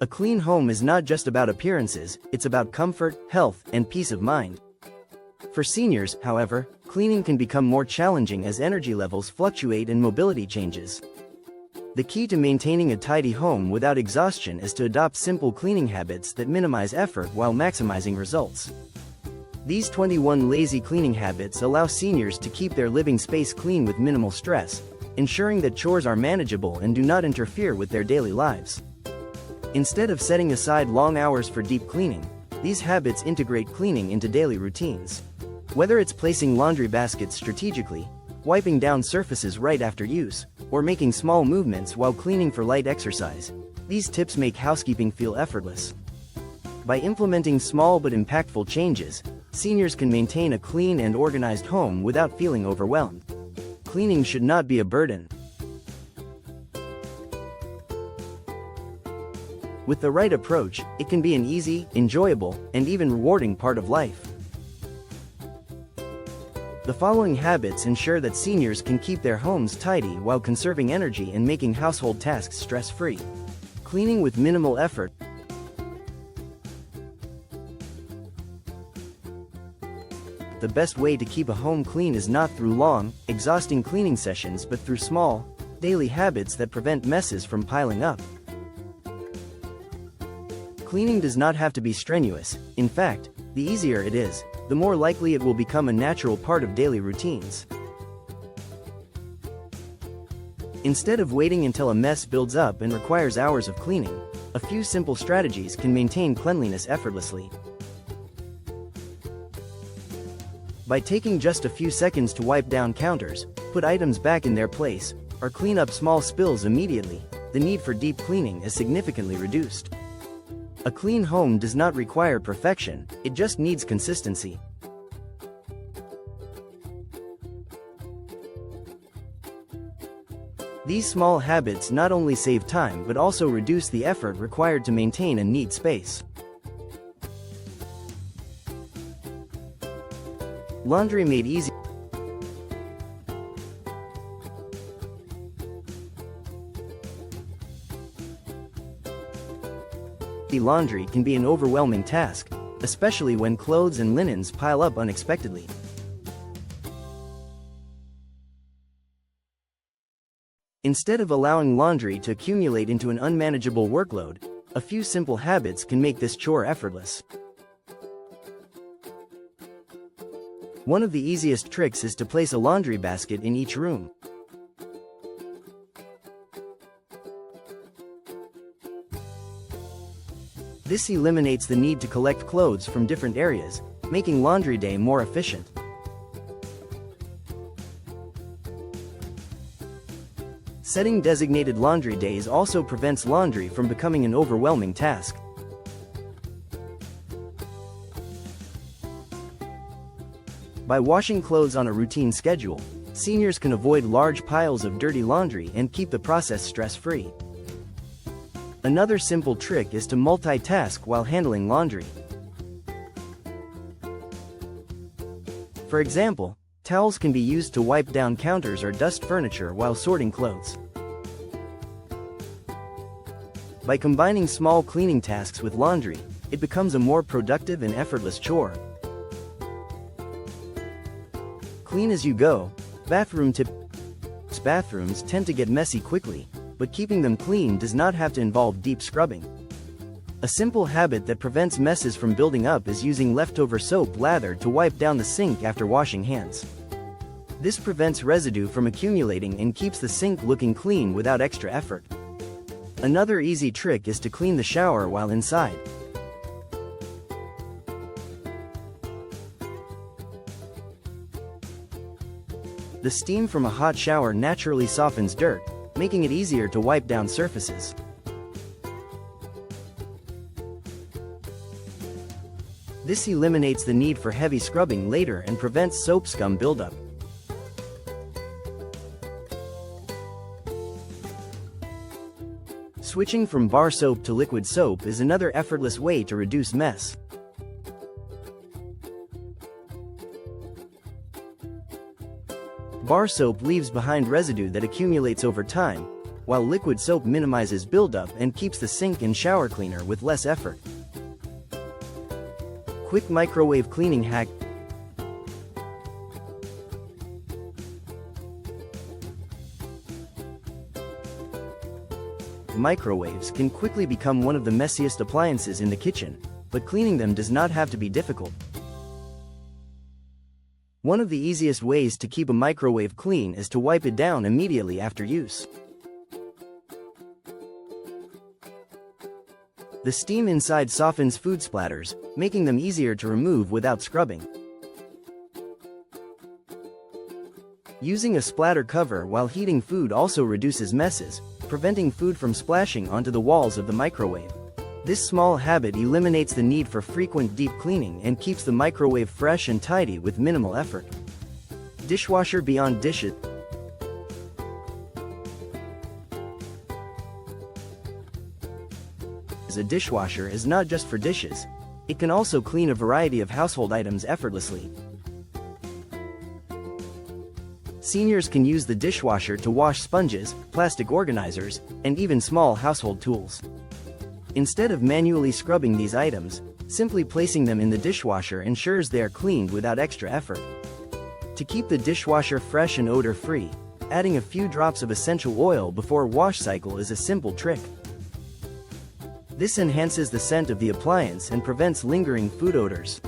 A clean home is not just about appearances, it's about comfort, health, and peace of mind. For seniors, however, cleaning can become more challenging as energy levels fluctuate and mobility changes. The key to maintaining a tidy home without exhaustion is to adopt simple cleaning habits that minimize effort while maximizing results. These 21 lazy cleaning habits allow seniors to keep their living space clean with minimal stress, ensuring that chores are manageable and do not interfere with their daily lives. Instead of setting aside long hours for deep cleaning, these habits integrate cleaning into daily routines. Whether it's placing laundry baskets strategically, wiping down surfaces right after use, or making small movements while cleaning for light exercise, these tips make housekeeping feel effortless. By implementing small but impactful changes, seniors can maintain a clean and organized home without feeling overwhelmed. Cleaning should not be a burden. With the right approach, it can be an easy, enjoyable, and even rewarding part of life. The following habits ensure that seniors can keep their homes tidy while conserving energy and making household tasks stress-free. Cleaning with minimal effort. The best way to keep a home clean is not through long, exhausting cleaning sessions but through small, daily habits that prevent messes from piling up. Cleaning does not have to be strenuous. In fact, the easier it is, the more likely it will become a natural part of daily routines. Instead of waiting until a mess builds up and requires hours of cleaning, a few simple strategies can maintain cleanliness effortlessly. By taking just a few seconds to wipe down counters, put items back in their place, or clean up small spills immediately, the need for deep cleaning is significantly reduced. A clean home does not require perfection, it just needs consistency. These small habits not only save time but also reduce the effort required to maintain a neat space. Laundry made easy. Laundry can be an overwhelming task, especially when clothes and linens pile up unexpectedly. Instead of allowing laundry to accumulate into an unmanageable workload, a few simple habits can make this chore effortless. One of the easiest tricks is to place a laundry basket in each room. This eliminates the need to collect clothes from different areas, making laundry day more efficient. Setting designated laundry days also prevents laundry from becoming an overwhelming task. By washing clothes on a routine schedule, seniors can avoid large piles of dirty laundry and keep the process stress-free. Another simple trick is to multitask while handling laundry. For example, towels can be used to wipe down counters or dust furniture while sorting clothes. By combining small cleaning tasks with laundry, it becomes a more productive and effortless chore. Clean as you go. Bathroom tip. Bathrooms tend to get messy quickly, but keeping them clean does not have to involve deep scrubbing. A simple habit that prevents messes from building up is using leftover soap lather to wipe down the sink after washing hands. This prevents residue from accumulating and keeps the sink looking clean without extra effort. Another easy trick is to clean the shower while inside. The steam from a hot shower naturally softens dirt, making it easier to wipe down surfaces. This eliminates the need for heavy scrubbing later and prevents soap scum buildup. Switching from bar soap to liquid soap is another effortless way to reduce mess. Bar soap leaves behind residue that accumulates over time, while liquid soap minimizes buildup and keeps the sink and shower cleaner with less effort. Quick microwave cleaning hack. Microwaves can quickly become one of the messiest appliances in the kitchen, but cleaning them does not have to be difficult. One of the easiest ways to keep a microwave clean is to wipe it down immediately after use. The steam inside softens food splatters, making them easier to remove without scrubbing. Using a splatter cover while heating food also reduces messes, preventing food from splashing onto the walls of the microwave. This small habit eliminates the need for frequent deep cleaning and keeps the microwave fresh and tidy with minimal effort. Dishwasher beyond dishes. A dishwasher is not just for dishes. It can also clean a variety of household items effortlessly. Seniors can use the dishwasher to wash sponges, plastic organizers, and even small household tools. Instead of manually scrubbing these items, simply placing them in the dishwasher ensures they are cleaned without extra effort. To keep the dishwasher fresh and odor-free, adding a few drops of essential oil before wash cycle is a simple trick. This enhances the scent of the appliance and prevents lingering food odors.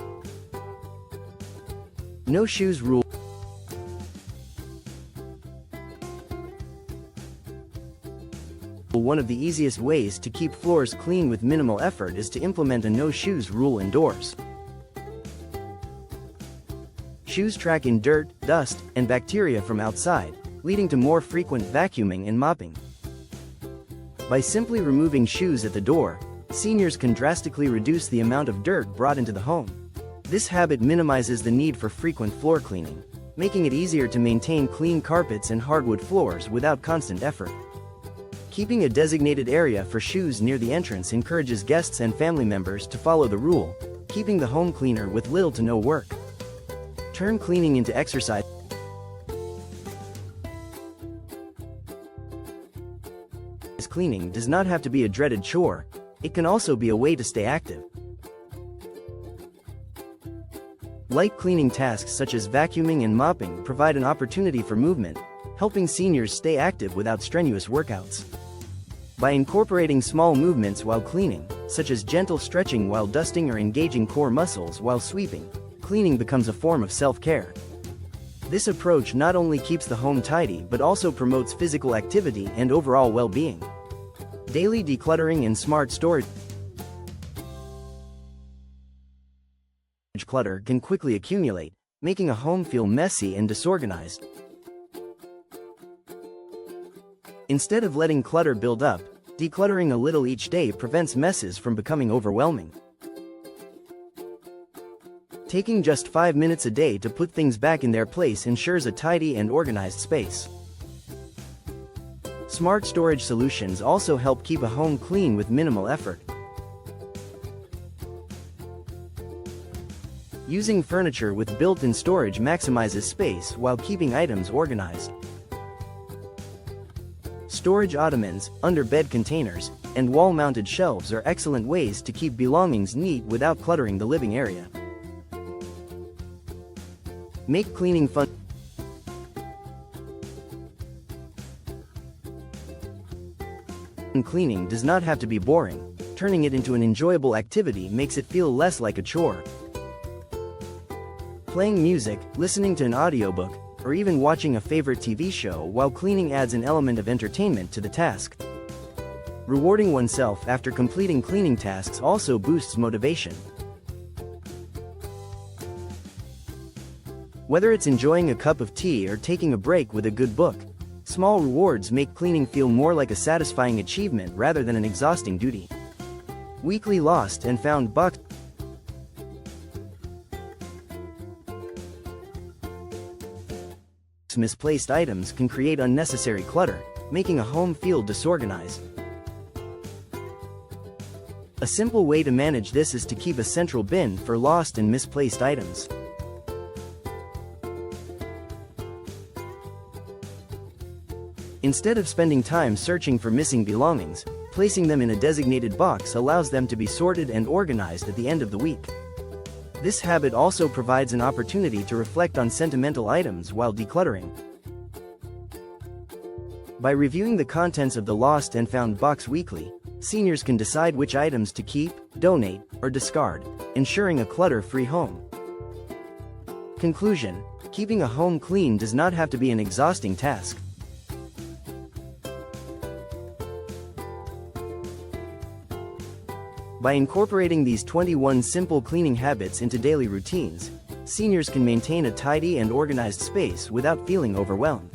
No shoes rule. One of the easiest ways to keep floors clean with minimal effort is to implement a no shoes rule indoors. Shoes track in dirt, dust, and bacteria from outside, leading to more frequent vacuuming and mopping. By simply removing shoes at the door, seniors can drastically reduce the amount of dirt brought into the home. This habit minimizes the need for frequent floor cleaning, making it easier to maintain clean carpets and hardwood floors without constant effort. Keeping a designated area for shoes near the entrance encourages guests and family members to follow the rule, keeping the home cleaner with little to no work. Turn cleaning into exercise. Cleaning does not have to be a dreaded chore. It can also be a way to stay active. Light cleaning tasks such as vacuuming and mopping provide an opportunity for movement, helping seniors stay active without strenuous workouts. By incorporating small movements while cleaning, such as gentle stretching while dusting or engaging core muscles while sweeping, cleaning becomes a form of self-care. This approach not only keeps the home tidy but also promotes physical activity and overall well-being. Daily decluttering and smart storage. Clutter can quickly accumulate, making a home feel messy and disorganized. Instead of letting clutter build up, decluttering a little each day prevents messes from becoming overwhelming. Taking just 5 minutes a day to put things back in their place ensures a tidy and organized space. Smart storage solutions also help keep a home clean with minimal effort. Using furniture with built-in storage maximizes space while keeping items organized. Storage ottomans, under-bed containers, and wall-mounted shelves are excellent ways to keep belongings neat without cluttering the living area. Make cleaning fun. Cleaning does not have to be boring. Turning it into an enjoyable activity makes it feel less like a chore. Playing music, listening to an audiobook, or even watching a favorite TV show while cleaning adds an element of entertainment to the task. Rewarding oneself after completing cleaning tasks also boosts motivation. Whether it's enjoying a cup of tea or taking a break with a good book, small rewards make cleaning feel more like a satisfying achievement rather than an exhausting duty. Weekly lost and found box. Misplaced items can create unnecessary clutter, making a home feel disorganized. A simple way to manage this is to keep a central bin for lost and misplaced items. Instead of spending time searching for missing belongings, placing them in a designated box allows them to be sorted and organized at the end of the week. This habit also provides an opportunity to reflect on sentimental items while decluttering. By reviewing the contents of the lost and found box weekly, seniors can decide which items to keep, donate, or discard, ensuring a clutter-free home. Conclusion: keeping a home clean does not have to be an exhausting task. By incorporating these 21 simple cleaning habits into daily routines, seniors can maintain a tidy and organized space without feeling overwhelmed.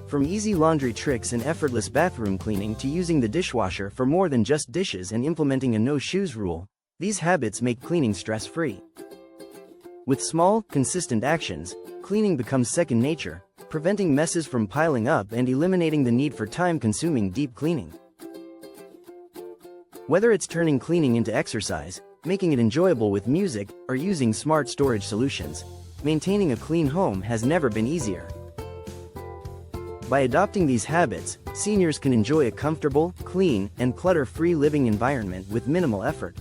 From easy laundry tricks and effortless bathroom cleaning to using the dishwasher for more than just dishes and implementing a no-shoes rule, these habits make cleaning stress-free. With small, consistent actions, cleaning becomes second nature, preventing messes from piling up and eliminating the need for time-consuming deep cleaning. Whether it's turning cleaning into exercise, making it enjoyable with music, or using smart storage solutions, maintaining a clean home has never been easier. By adopting these habits, seniors can enjoy a comfortable, clean, and clutter-free living environment with minimal effort.